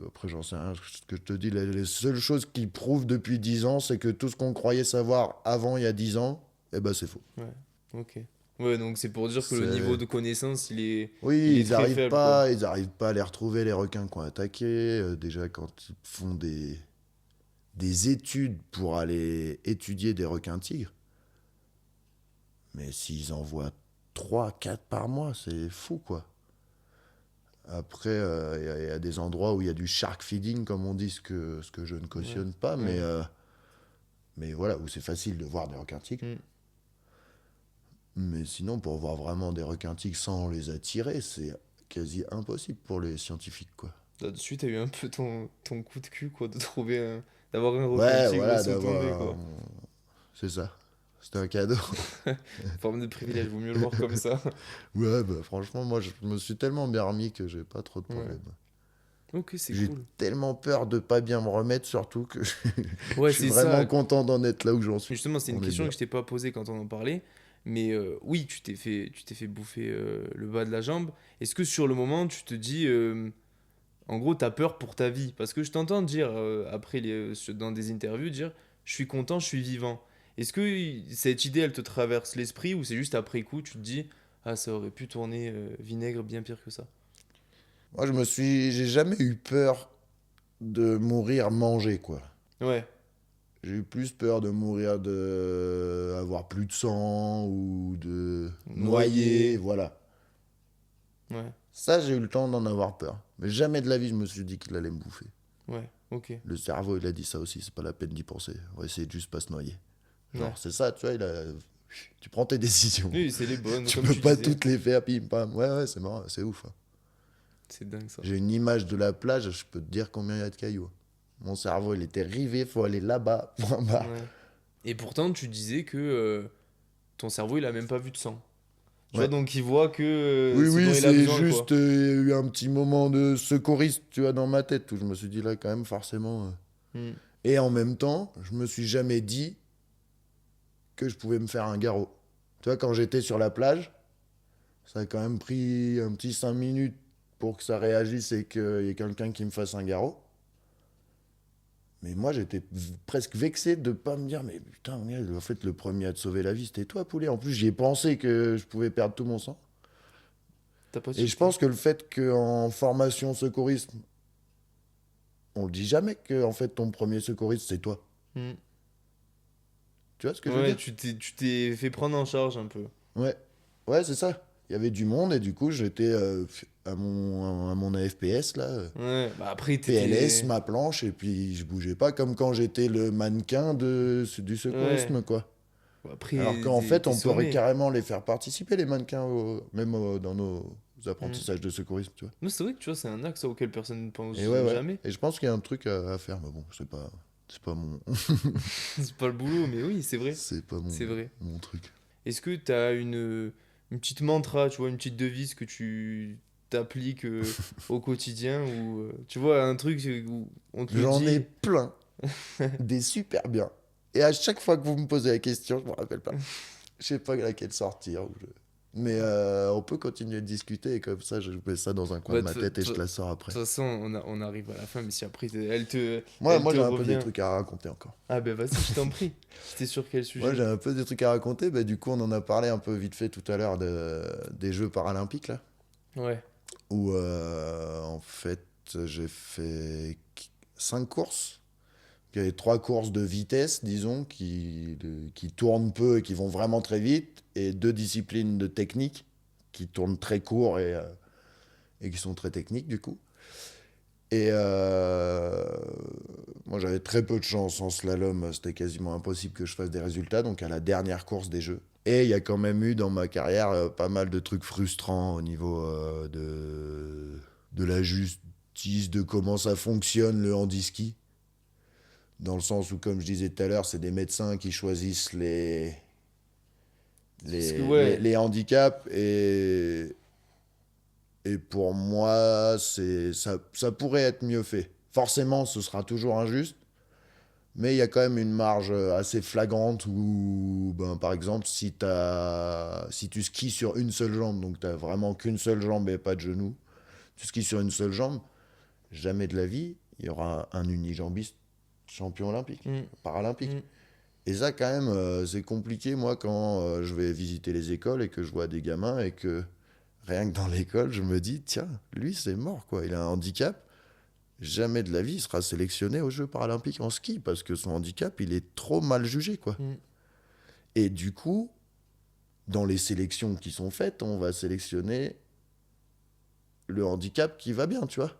Speaker 1: Après, j'en sais rien. Ce que je te dis, les seules choses qui prouvent depuis 10 ans, c'est que tout ce qu'on croyait savoir avant il y a 10 ans, eh ben c'est faux.
Speaker 2: Ouais. Ok. Ouais, donc c'est pour dire que le niveau
Speaker 1: C'est...
Speaker 2: de connaissance, il
Speaker 1: Oui,
Speaker 2: est très faible, quoi.
Speaker 1: ils arrivent pas à les retrouver, les requins qui ont attaqué. Déjà, quand ils font des études pour aller étudier des requins tigres, mais s'ils en voient 3 4 par mois, c'est fou, quoi. Après, il y a des endroits où il y a du shark feeding, comme on dit, ce que je ne
Speaker 2: Ouais.
Speaker 1: cautionne pas, mais,
Speaker 2: Ouais.
Speaker 1: mais voilà, où c'est facile de voir des requins tigres.
Speaker 2: Mm.
Speaker 1: Mais sinon, pour voir vraiment des requins tigres sans les attirer, c'est quasi impossible pour les scientifiques, quoi.
Speaker 2: Là-dessus, t'as eu un peu ton coup de cul, quoi, d'avoir un requin
Speaker 1: Ouais,
Speaker 2: tigre
Speaker 1: voilà,
Speaker 2: sur ton nez,
Speaker 1: d'avoir.
Speaker 2: quoi.
Speaker 1: C'est ça. C'était un cadeau.
Speaker 2: Forme de privilège, vaut mieux le voir comme ça.
Speaker 1: Ouais, bah franchement, moi, je me suis tellement bien remis que j'ai pas trop de
Speaker 2: Ouais.
Speaker 1: problèmes.
Speaker 2: Ok, c'est
Speaker 1: J'ai
Speaker 2: cool.
Speaker 1: tellement peur de pas bien me remettre, surtout que je
Speaker 2: Ouais,
Speaker 1: suis
Speaker 2: c'est
Speaker 1: vraiment
Speaker 2: ça.
Speaker 1: content d'en être là où j'en suis.
Speaker 2: Justement, c'est une
Speaker 1: On est
Speaker 2: question
Speaker 1: bien.
Speaker 2: que je t'ai pas posée quand on en parlait. Mais oui, tu t'es fait bouffer le bas de la jambe. Est-ce que sur le moment, tu te dis, en gros, t'as peur pour ta vie? Parce que je t'entends dire, après, dans des interviews, dire, je suis content, je suis vivant. Est-ce que cette idée, elle te traverse l'esprit ou c'est juste après coup, tu te dis, ah, ça aurait pu tourner vinaigre bien pire que ça?
Speaker 1: Moi, j'ai jamais eu peur de mourir mangé, quoi.
Speaker 2: Ouais,
Speaker 1: J'ai eu plus peur de mourir de avoir plus de sang ou de noyer,
Speaker 2: noyer.
Speaker 1: voilà.
Speaker 2: Ouais,
Speaker 1: Ça, j'ai eu le temps d'en avoir peur. Mais jamais de la vie, je me suis dit qu'il allait me bouffer.
Speaker 2: ouais, ok.
Speaker 1: Le cerveau, il a dit ça aussi, c'est pas la peine d'y penser. On va essayer de juste pas se noyer.
Speaker 2: Ouais.
Speaker 1: Genre, c'est ça, tu vois, tu prends tes décisions.
Speaker 2: Oui, c'est les bonnes,
Speaker 1: Tu
Speaker 2: comme
Speaker 1: peux
Speaker 2: tu
Speaker 1: pas
Speaker 2: disais.
Speaker 1: toutes les faire, pim pam. Ouais, ouais, c'est marrant, c'est ouf, hein.
Speaker 2: C'est dingue ça.
Speaker 1: J'ai une image de la plage, je peux te dire combien il y a de cailloux. Mon cerveau, il était rivé, faut aller là-bas, point barre.
Speaker 2: Ouais. Et pourtant, tu disais que ton cerveau, il a même pas vu de sang. Tu vois,
Speaker 1: Ouais.
Speaker 2: donc il voit que
Speaker 1: Oui,
Speaker 2: ce dont
Speaker 1: oui,
Speaker 2: il a
Speaker 1: c'est
Speaker 2: besoin,
Speaker 1: juste,
Speaker 2: quoi.
Speaker 1: il y a eu un petit moment de secouriste, tu vois, dans ma tête, où je me suis dit là, quand même, forcément.
Speaker 2: Hmm.
Speaker 1: Et en même temps, je me suis jamais dit que je pouvais me faire un garrot. Tu vois, quand j'étais sur la plage, ça a quand même pris un petit 5 minutes pour que ça réagisse et qu'il y ait quelqu'un qui me fasse un garrot. Mais moi, j'étais presque vexé de ne pas me dire, mais putain, en fait, le premier à te sauver la vie, c'était toi, poulet. En plus, j'y ai pensé que je pouvais perdre tout mon sang.
Speaker 2: T'as pas
Speaker 1: Et je
Speaker 2: tilté.
Speaker 1: pense que le fait qu'en formation secourisme, on le dit jamais que en fait, ton premier secouriste, c'est toi.
Speaker 2: Hmm.
Speaker 1: Tu vois ce que je veux
Speaker 2: Ouais,
Speaker 1: dire?
Speaker 2: tu t'es fait prendre en charge un peu.
Speaker 1: Ouais. Ouais, c'est ça. Il y avait du monde et du coup, j'étais à mon AFPS, là.
Speaker 2: Ouais, bah après,
Speaker 1: PLS,
Speaker 2: t'étais.
Speaker 1: ma planche, et puis je bougeais pas comme quand j'étais le mannequin du
Speaker 2: Ouais.
Speaker 1: secourisme, quoi.
Speaker 2: Bah,
Speaker 1: Alors
Speaker 2: après,
Speaker 1: qu'en fait,
Speaker 2: t'es
Speaker 1: on pourrait
Speaker 2: sommé.
Speaker 1: carrément les faire participer, les mannequins, même dans nos
Speaker 2: Hmm.
Speaker 1: apprentissages de secourisme, tu vois.
Speaker 2: Mais c'est vrai que tu vois, c'est un axe auquel personne ne pense
Speaker 1: Et ouais, ouais.
Speaker 2: jamais.
Speaker 1: Et je pense qu'il y a un truc à faire, mais bon, c'est pas mon,
Speaker 2: C'est pas le boulot, mais oui, c'est vrai.
Speaker 1: c'est pas mon,
Speaker 2: C'est vrai.
Speaker 1: mon truc.
Speaker 2: Est-ce que tu as une petite mantra, tu vois, une petite devise que tu t'appliques au quotidien ou tu vois, un truc où on te le
Speaker 1: J'en ai
Speaker 2: dit.
Speaker 1: plein, des super bien. Et à chaque fois que vous me posez la question, je me rappelle pas. Je sais pas laquelle sortir. Mais on peut continuer de discuter et comme ça, je mets ça dans un coin
Speaker 2: Bah,
Speaker 1: de
Speaker 2: de
Speaker 1: ma tête et je
Speaker 2: toute
Speaker 1: te la sors après.
Speaker 2: façon, on arrive à la fin, mais si après, elle te,
Speaker 1: Moi,
Speaker 2: elle
Speaker 1: moi
Speaker 2: te
Speaker 1: j'ai un peu des
Speaker 2: revient.
Speaker 1: trucs à raconter encore.
Speaker 2: Ah ben vas-y, je t'en prie. C'était sur quel
Speaker 1: Moi,
Speaker 2: sujet?
Speaker 1: j'ai un peu des trucs à raconter. Bah, du coup, on en a parlé un peu vite fait tout à l'heure des Jeux paralympiques, là.
Speaker 2: Ouais.
Speaker 1: Où, en fait, j'ai fait 5 courses. Il y avait 3 courses de vitesse, disons, qui tournent peu et qui vont vraiment très vite. Et 2 disciplines de technique qui tournent très court et qui sont très techniques, du coup. Et moi, j'avais très peu de chance en slalom. C'était quasiment impossible que je fasse des résultats. Donc, à la dernière course des Jeux. Et il y a quand même eu dans ma carrière pas mal de trucs frustrants au niveau de la justice, de comment ça fonctionne le handiski. Dans le sens où, comme je disais tout à l'heure, c'est des médecins qui choisissent les,
Speaker 2: Parce que
Speaker 1: les, les,
Speaker 2: ouais,
Speaker 1: les handicaps. Et pour moi, ça pourrait être mieux fait. Forcément, ce sera toujours injuste, mais il y a quand même une marge assez flagrante où, ben, par exemple, si tu skis sur une seule jambe, donc tu n'as vraiment qu'une seule jambe et pas de genou, tu skis sur une seule jambe, jamais de la vie, il y aura un unijambiste champion olympique,
Speaker 2: mm,
Speaker 1: paralympique.
Speaker 2: mm,
Speaker 1: Et ça, quand même, c'est compliqué, moi, quand je vais visiter les écoles et que je vois des gamins et que rien que dans l'école, je me dis, tiens, lui, c'est mort, quoi. Il a un handicap. Jamais de la vie, il sera sélectionné aux Jeux paralympiques en ski parce que son handicap, il est trop mal jugé, quoi.
Speaker 2: mm.
Speaker 1: Et du coup, dans les sélections qui sont faites, on va sélectionner le handicap qui va bien, tu vois.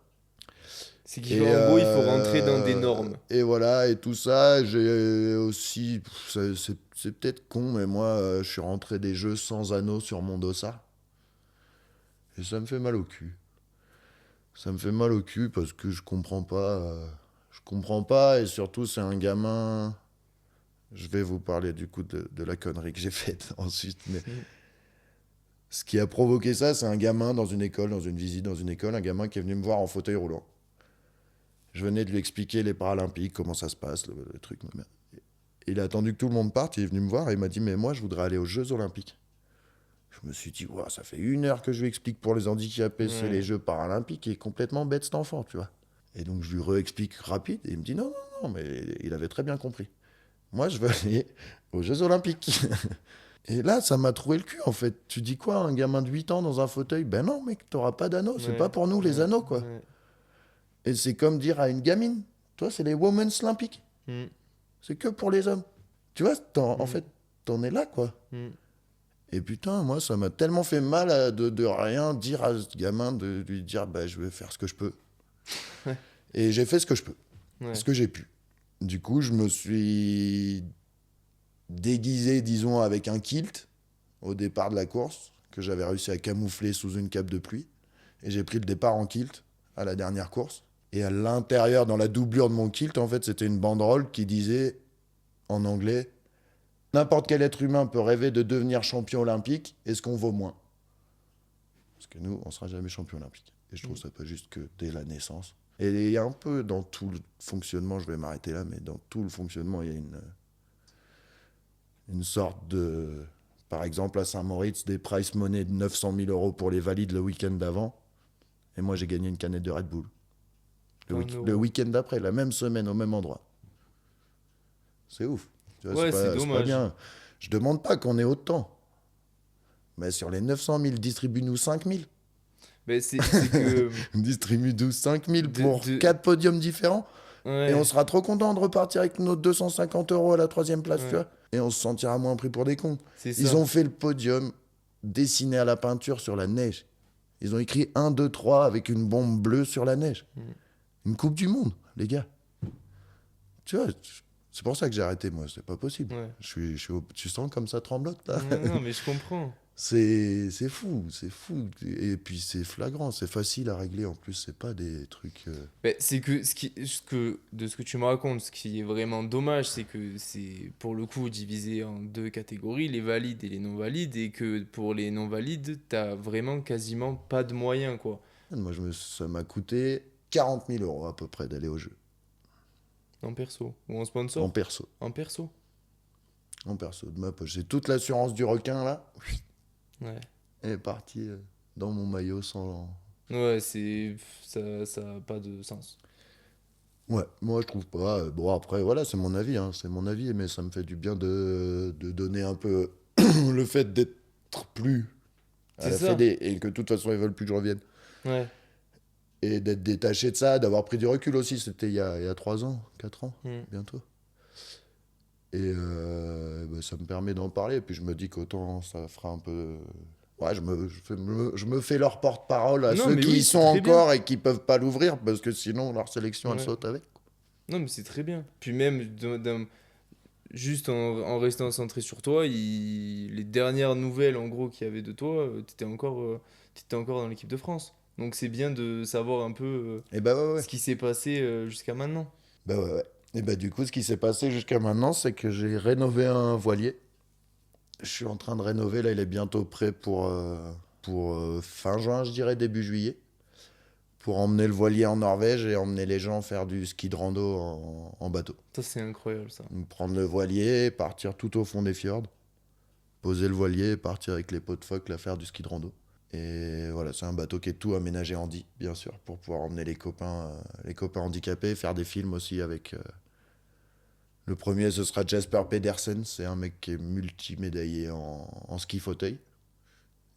Speaker 2: C'est
Speaker 1: Et,
Speaker 2: qu'en gros, il faut rentrer dans des normes.
Speaker 1: et voilà, et tout ça, j'ai aussi, c'est peut-être con, mais moi, je suis rentré des Jeux sans anneau sur mon dossard. Et ça me fait mal au cul. Ça me fait mal au cul parce que je comprends pas. Je comprends pas et surtout c'est un gamin. Je vais vous parler du coup de la connerie que j'ai faite ensuite. Mais
Speaker 2: Mm.
Speaker 1: ce qui a provoqué ça, c'est un gamin dans une école, dans une visite dans une école, un gamin qui est venu me voir en fauteuil roulant. Je venais de lui expliquer les Paralympiques, comment ça se passe, le truc. Il a attendu que tout le monde parte, il est venu me voir et il m'a dit mais moi je voudrais aller aux Jeux Olympiques. Je me suis dit, ouah, ça fait 1 heure que je lui explique pour les handicapés, c'est les
Speaker 2: Ouais.
Speaker 1: Jeux paralympiques, il est complètement bête cet enfant, tu vois. Et donc je lui réexplique rapide, et il me dit, non, non, non, mais il avait très bien compris. Moi, je veux aller aux Jeux Olympiques. Et là, ça m'a troué le cul, en fait. Tu dis quoi, un gamin de 8 ans dans un fauteuil? Ben non, mec, t'auras pas d'anneau, c'est pas
Speaker 2: Ouais.
Speaker 1: pour nous les
Speaker 2: Ouais.
Speaker 1: anneaux, quoi.
Speaker 2: Ouais.
Speaker 1: Et c'est comme dire à une gamine, toi, c'est les Women's Olympiques,
Speaker 2: Mm,
Speaker 1: c'est que pour les hommes. Tu vois, en
Speaker 2: mm,
Speaker 1: fait, t'en es là, quoi.
Speaker 2: mm.
Speaker 1: Et putain, moi, ça m'a tellement fait mal de rien dire à ce gamin, de lui dire, bah, je vais faire ce que je peux.
Speaker 2: Ouais.
Speaker 1: Et j'ai fait ce que je peux,
Speaker 2: Ouais.
Speaker 1: ce que j'ai pu. Du coup, je me suis déguisé, disons, avec un kilt au départ de la course, que j'avais réussi à camoufler sous une cape de pluie. Et j'ai pris le départ en kilt à la dernière course. Et à l'intérieur, dans la doublure de mon kilt, en fait, c'était une banderole qui disait, en anglais, n'importe quel être humain peut rêver de devenir champion olympique. Est-ce qu'on vaut moins? Parce que nous, on sera jamais champion olympique. Et je trouve
Speaker 2: Mm.
Speaker 1: ça pas juste que dès la naissance. Et il y a un peu dans tout le fonctionnement, je vais m'arrêter là, mais dans tout le fonctionnement, il y a une sorte de... Par exemple, à Saint-Moritz, des price money de 900 000 euros pour les valides le week-end d'avant. Et moi, j'ai gagné une canette de Red Bull. Le,
Speaker 2: Un
Speaker 1: week- le
Speaker 2: euro.
Speaker 1: week-end d'après, la même semaine, au même endroit. C'est ouf. Tu vois,
Speaker 2: Ouais, c'est
Speaker 1: c'est pas
Speaker 2: dommage.
Speaker 1: bien. Je demande pas qu'on ait autant. Mais sur les 900 000, distribue-nous 5 000.
Speaker 2: Ben, c'est que.
Speaker 1: Distribue-nous 5 000
Speaker 2: De,
Speaker 1: pour
Speaker 2: de...
Speaker 1: 4 podiums différents. Et on
Speaker 2: Ouais,
Speaker 1: sera trop content de repartir avec nos 250 euros à la troisième place, tu
Speaker 2: ouais,
Speaker 1: vois. Et on se sentira moins pris pour des cons.
Speaker 2: c'est
Speaker 1: Ils
Speaker 2: ça.
Speaker 1: ont fait le podium dessiné à la peinture sur la neige. Ils ont écrit 1, 2, 3 avec une bombe bleue sur la neige.
Speaker 2: Mm.
Speaker 1: Une Coupe du Monde, les gars. Tu vois, c'est pour ça que j'ai arrêté, moi. C'est pas possible.
Speaker 2: Ouais.
Speaker 1: Tu sens comme ça tremblote, là.
Speaker 2: Non, non, mais je comprends.
Speaker 1: C'est fou, c'est fou. Et puis c'est flagrant, c'est facile à régler. En plus, c'est pas des trucs.
Speaker 2: Ben, c'est que, de ce que tu me racontes, ce qui est vraiment dommage, c'est que c'est pour le coup divisé en deux catégories, les valides et les non-valides, et que pour les non-valides, t'as vraiment quasiment pas de moyens, quoi.
Speaker 1: Moi, ça m'a coûté 40 000 euros à peu près d'aller au jeu.
Speaker 2: En perso. Ou en
Speaker 1: En
Speaker 2: sponsor.
Speaker 1: perso.
Speaker 2: En perso.
Speaker 1: En perso, de ma poche. J'ai toute l'assurance du requin, là.
Speaker 2: Ouais.
Speaker 1: Elle est partie dans mon maillot sans.
Speaker 2: Ouais, ça a pas de sens.
Speaker 1: Ouais, moi je trouve pas. Bon, après, voilà, c'est mon avis, hein, c'est mon avis, mais ça me fait du bien de donner un peu le fait d'être plus à
Speaker 2: C'est
Speaker 1: la
Speaker 2: ça.
Speaker 1: Fédé et que de toute façon ils veulent plus que je revienne.
Speaker 2: Ouais.
Speaker 1: Et d'être détaché de ça, d'avoir pris du recul aussi, c'était il y a 3 ans, 4 ans,
Speaker 2: Mm.
Speaker 1: bientôt. Et bah, ça me permet d'en parler, et puis je me dis qu'autant ça fera un peu. Ouais, je me fais leur porte-parole à
Speaker 2: Non,
Speaker 1: ceux
Speaker 2: mais
Speaker 1: qui
Speaker 2: oui,
Speaker 1: y
Speaker 2: c'est
Speaker 1: sont
Speaker 2: très bien.
Speaker 1: encore et qui peuvent pas l'ouvrir, parce que sinon leur sélection elle
Speaker 2: Ouais.
Speaker 1: saute avec.
Speaker 2: Non, mais c'est très bien. Puis même, juste en restant centré sur toi, les dernières nouvelles, en gros, qu'il y avait de toi, t'étais encore dans l'équipe de France. Donc c'est bien de savoir un peu
Speaker 1: Et bah ouais, ouais.
Speaker 2: ce qui s'est passé jusqu'à maintenant.
Speaker 1: Bah ouais, ouais. Et bah du coup, ce qui s'est passé jusqu'à maintenant, c'est que j'ai rénové un voilier. Je suis en train de rénover, là, il est bientôt prêt pour fin juin, je dirais, début juillet. Pour emmener le voilier en Norvège et emmener les gens faire du ski de rando en bateau.
Speaker 2: Ça, c'est incroyable, ça.
Speaker 1: Donc, prendre le voilier, partir tout au fond des fjords, poser le voilier et partir avec les pots de phoque, là, faire du ski de rando. Et voilà, c'est un bateau qui est tout aménagé en dit, bien sûr, pour pouvoir emmener les copains handicapés, faire des films aussi avec. Le premier, ce sera Jasper Pedersen, c'est un mec qui est multimédaillé en ski fauteuil.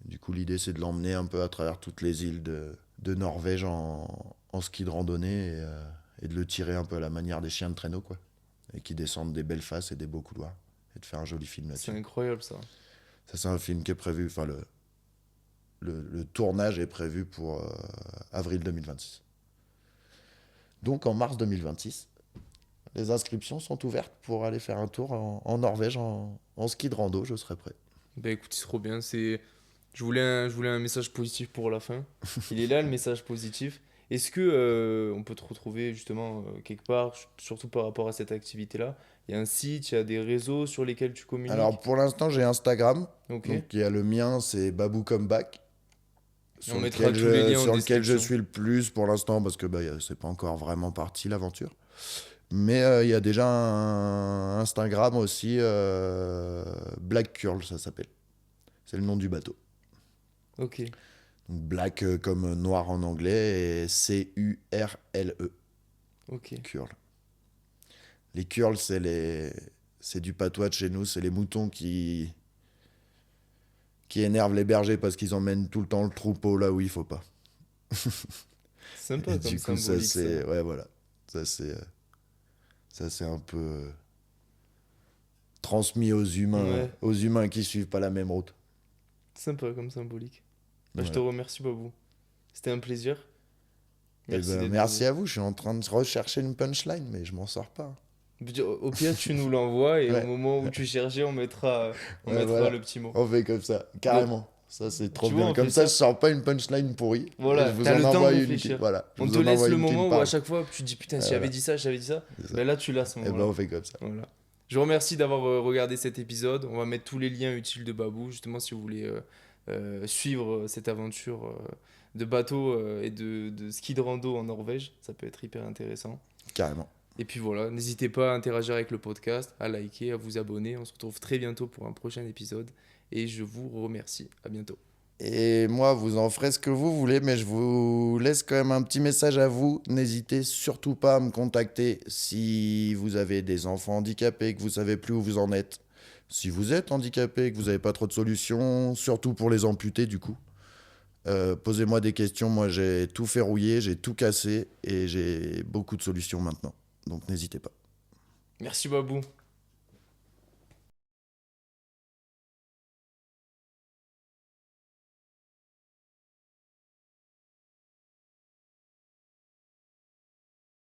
Speaker 1: Du coup, l'idée, c'est de l'emmener un peu à travers toutes les îles de Norvège en ski de randonnée et de le tirer un peu à la manière des chiens de traîneau, quoi. Et qui descendent des belles faces et des beaux couloirs. Et de faire un joli film
Speaker 2: C'est
Speaker 1: là-dessus.
Speaker 2: incroyable, ça.
Speaker 1: Ça, c'est un film qui est prévu, enfin, le tournage est prévu pour avril 2026. Donc, en mars 2026, les inscriptions sont ouvertes pour aller faire un tour en Norvège en ski de rando, je serai prêt.
Speaker 2: Ben écoute, c'est trop bien. Je voulais un message positif pour la fin. Il est là, le message positif. Est-ce que on peut te retrouver justement quelque part, surtout par rapport à cette activité-là? Il y a un site, il y a des réseaux sur lesquels tu
Speaker 1: Alors
Speaker 2: communiques?
Speaker 1: pour l'instant, j'ai Instagram.
Speaker 2: Ok.
Speaker 1: Donc il y a le mien, c'est Babou Comeback.
Speaker 2: Et on
Speaker 1: Sur
Speaker 2: mettra
Speaker 1: lequel,
Speaker 2: tous les
Speaker 1: je,
Speaker 2: liens en
Speaker 1: sur lequel je
Speaker 2: description.
Speaker 1: suis le plus pour l'instant parce que bah, c'est pas encore vraiment parti l'aventure. Mais il y a déjà un Instagram aussi, Black Curl, ça s'appelle. C'est le nom du bateau.
Speaker 2: Ok.
Speaker 1: Donc Black comme noir en anglais et Curle.
Speaker 2: Ok.
Speaker 1: Curl. Les curls, c'est du patois de chez nous, c'est les moutons qui énervent les bergers parce qu'ils emmènent tout le temps le troupeau là où il faut pas.
Speaker 2: Sympa
Speaker 1: Et
Speaker 2: comme
Speaker 1: du coup, ça
Speaker 2: symbolique, ça.
Speaker 1: c'est. Ouais, voilà. Ça c'est un peu transmis
Speaker 2: Ouais.
Speaker 1: aux humains qui suivent pas la même route.
Speaker 2: Sympa comme symbolique. Bah, je te
Speaker 1: Voilà.
Speaker 2: remercie, Babou. C'était un plaisir.
Speaker 1: Et
Speaker 2: Merci
Speaker 1: ben,
Speaker 2: d'être
Speaker 1: merci
Speaker 2: venu.
Speaker 1: à vous, je suis en train de rechercher une punchline, mais je m'en sors pas.
Speaker 2: Au pire, tu nous l'envoies et au
Speaker 1: Ouais,
Speaker 2: moment où tu cherchais, on
Speaker 1: ouais,
Speaker 2: mettra
Speaker 1: voilà.
Speaker 2: le petit mot.
Speaker 1: On fait comme ça,
Speaker 2: Donc,
Speaker 1: carrément. Ça, c'est trop
Speaker 2: tu vois,
Speaker 1: bien.
Speaker 2: on fait
Speaker 1: Comme ça,
Speaker 2: ça.
Speaker 1: je sors pas une punchline pourrie. Et je
Speaker 2: Voilà,
Speaker 1: vous
Speaker 2: t'as
Speaker 1: en
Speaker 2: le temps de
Speaker 1: envoie une qui.
Speaker 2: réfléchir.
Speaker 1: Voilà, je
Speaker 2: On
Speaker 1: vous
Speaker 2: te
Speaker 1: en
Speaker 2: laisse
Speaker 1: envoie
Speaker 2: le
Speaker 1: une qui me
Speaker 2: moment où à
Speaker 1: parle.
Speaker 2: chaque fois tu te dis putain,
Speaker 1: Et
Speaker 2: si
Speaker 1: voilà,
Speaker 2: j'avais dit ça,
Speaker 1: c'est ça.
Speaker 2: ben là tu l'as à ce
Speaker 1: Et ben,
Speaker 2: moment-là.
Speaker 1: on fait comme ça.
Speaker 2: Voilà. Je vous remercie d'avoir regardé cet épisode. On va mettre tous les liens utiles de Babou, justement, si vous voulez suivre cette aventure de bateau et de ski de rando en Norvège. Ça peut être hyper intéressant.
Speaker 1: Carrément.
Speaker 2: Et puis voilà, n'hésitez pas à interagir avec le podcast, à liker, à vous abonner. On se retrouve très bientôt pour un prochain épisode. Et je vous remercie. À bientôt.
Speaker 1: Et moi, vous en ferez ce que vous voulez, mais je vous laisse quand même un petit message à vous. N'hésitez surtout pas à me contacter si vous avez des enfants handicapés, que vous savez plus où vous en êtes. Si vous êtes handicapé, que vous n'avez pas trop de solutions, surtout pour les amputés du coup. Posez-moi des questions, moi j'ai tout verrouillé, j'ai tout cassé et j'ai beaucoup de solutions maintenant. Donc n'hésitez pas.
Speaker 2: Merci Babou.